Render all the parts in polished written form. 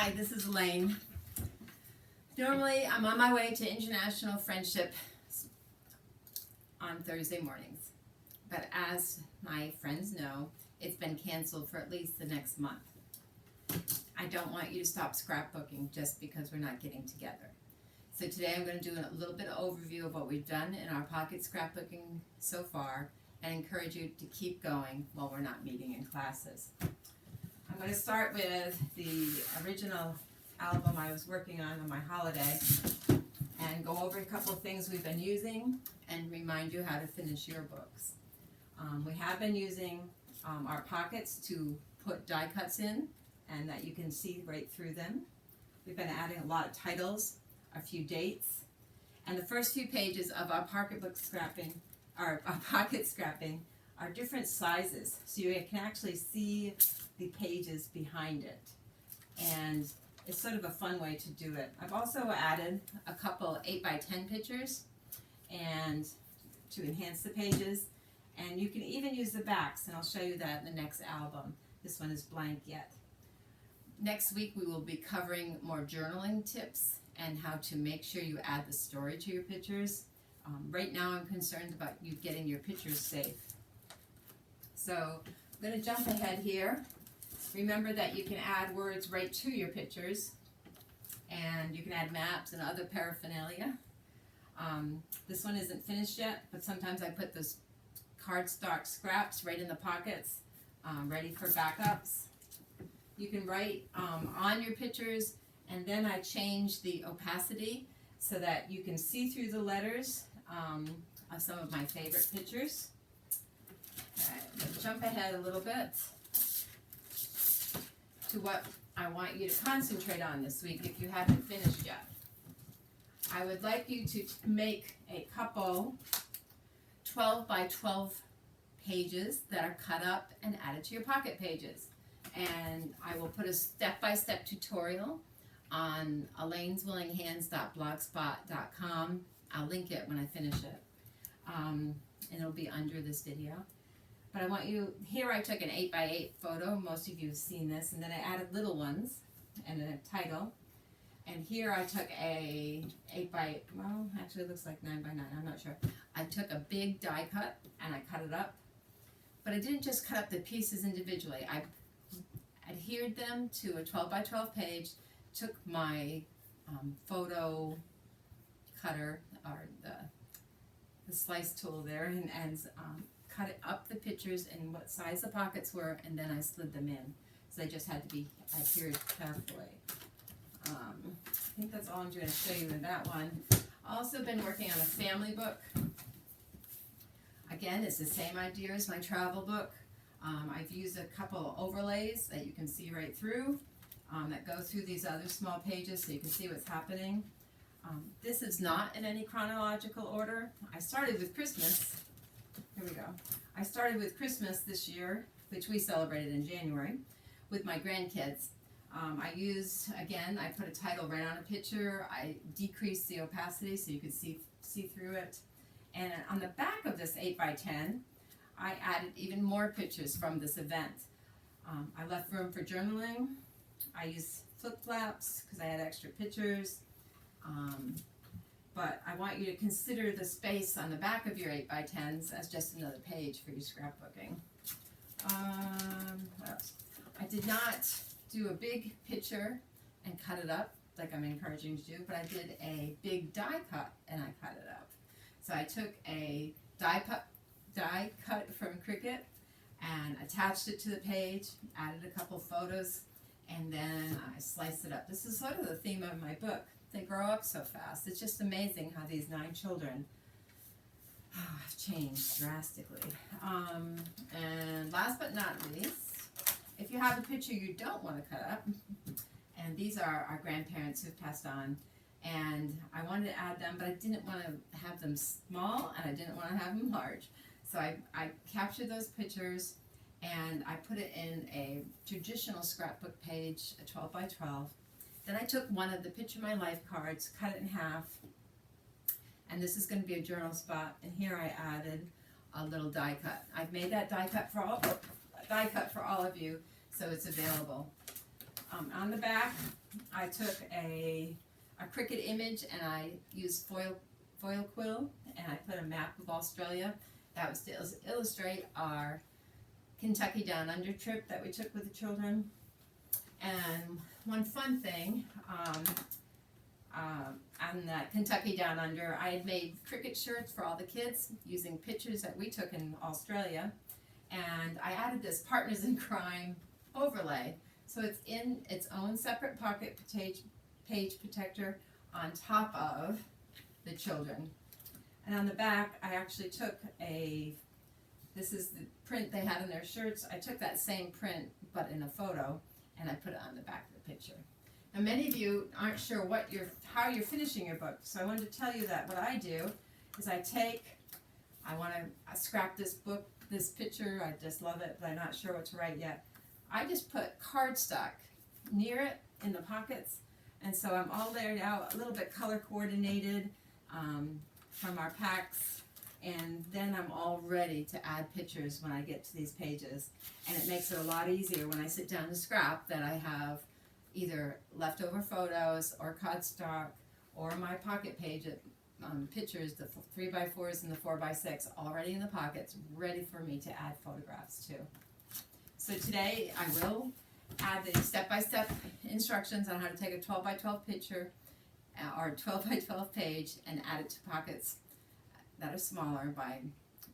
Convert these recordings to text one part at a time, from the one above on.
Hi, this is Elaine. Normally, I'm on my way to International Friendship on Thursday mornings. But as my friends know, it's been canceled for at least the next month. I don't want you to stop scrapbooking just because we're not getting together. So today I'm going to do a little bit of overview of what we've done in our pocket scrapbooking so far and encourage you to keep going while we're not meeting in classes. I'm going to start with the original album I was working on my holiday and go over a couple of things we've been using and remind you how to finish your books. We have been using our pockets to put die cuts in and that you can see right through them. We've been adding a lot of titles, a few dates, and the first few pages of our pocketbook scrapping, our pocket scrapping, are different sizes, so you can actually see the pages behind it, and it's sort of a fun way to do it. I've also added a couple 8x10 pictures and to enhance the pages, and you can even use the backs, and I'll show you that in the next album. This one is blank yet. Next week we will be covering more journaling tips and how to make sure you add the story to your pictures. Right now I'm concerned about you getting your pictures safe. So I'm going to jump ahead here. Remember that you can add words right to your pictures, and you can add maps and other paraphernalia. This one isn't finished yet, but sometimes I put those cardstock scraps right in the pockets, ready for backups. You can write on your pictures, and then I change the opacity so that you can see through the letters of some of my favorite pictures. Alright, let's jump ahead a little bit to what I want you to concentrate on this week if you haven't finished yet. I would like you to make a couple 12 by 12 pages that are cut up and added to your pocket pages. And I will put a step-by-step tutorial on elaineswillinghands.blogspot.com. I'll link it when I finish it. And it'll be under this video. But I want you, here I took an 8x8 photo, most of you have seen this, and then I added little ones and a title. And here I took a 8x8, well, actually it looks like 9x9, I'm not sure. I took a big die cut and I cut it up. But I didn't just cut up the pieces individually. I adhered them to a 12 by 12 page, took my photo cutter, or the slice tool there, and cut it up the pictures and what size the pockets were, and then I slid them in. So they just had to be adhered carefully. I think that's all I'm going to show you in that one. I've also been working on a family book. Again, it's the same idea as my travel book. I've used a couple overlays that you can see right through that go through these other small pages so you can see what's happening. This is not in any chronological order. I started with Christmas. Here we go. I started with Christmas this year, which we celebrated in January, with my grandkids. I used, again, I put a title right on a picture. I decreased the opacity so you could see through it. And on the back of this 8x10, I added even more pictures from this event. I left room for journaling. I used flip-flaps because I had extra pictures. But I want you to consider the space on the back of your 8x10s as just another page for your scrapbooking. What else? I did not do a big picture and cut it up like I'm encouraging you to do, but I did a big die cut and I cut it up. So I took a die cut from Cricut and attached it to the page, added a couple photos, and then I sliced it up. This is sort of the theme of my book. They grow up so fast. It's just amazing how these 9 children have changed drastically. And last but not least, if you have a picture you don't want to cut up, and these are our grandparents who've passed on, and I wanted to add them, but I didn't want to have them small and I didn't want to have them large. So I captured those pictures and I put it in a traditional scrapbook page, a 12 by 12. Then I took one of the Picture My Life cards, cut it in half, and this is going to be a journal spot, and here I added a little die cut. I've made that die cut for all of you, so it's available. On the back, I took a Cricut image and I used foil quill, and I put a map of Australia. That was to illustrate our Kentucky Down Under trip that we took with the children. And one fun thing, on that Kentucky Down Under, I had made Cricut shirts for all the kids using pictures that we took in Australia, and I added this Partners in Crime overlay. So it's in its own separate pocket page protector on top of the children. And on the back, I actually took this is the print they had in their shirts. I took that same print, but in a photo, and I put it on the back of the picture. Now, many of you aren't sure how you're finishing your book, so I wanted to tell you that what I do is I want to scrap this picture, I just love it, but I'm not sure what to write yet. I just put cardstock near it in the pockets, and so I'm all layered out, a little bit color coordinated from our packs, and then I'm all ready to add pictures when I get to these pages. And it makes it a lot easier when I sit down to scrap that I have either leftover photos or cardstock or my pocket page pictures, the 3x4s and the 4x6 already in the pockets, ready for me to add photographs to. So today I will add the step-by-step instructions on how to take a 12x12 picture or 12x12 page and add it to pockets that are smaller by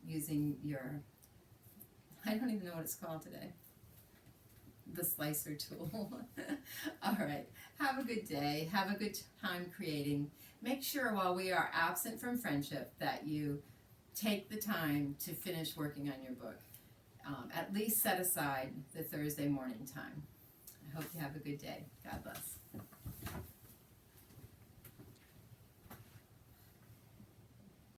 using your, I don't even know what it's called today, the slicer tool. All right, have a good day, have a good time creating. Make sure while we are absent from friendship that you take the time to finish working on your book. At least set aside the Thursday morning time. I hope you have a good day. God bless.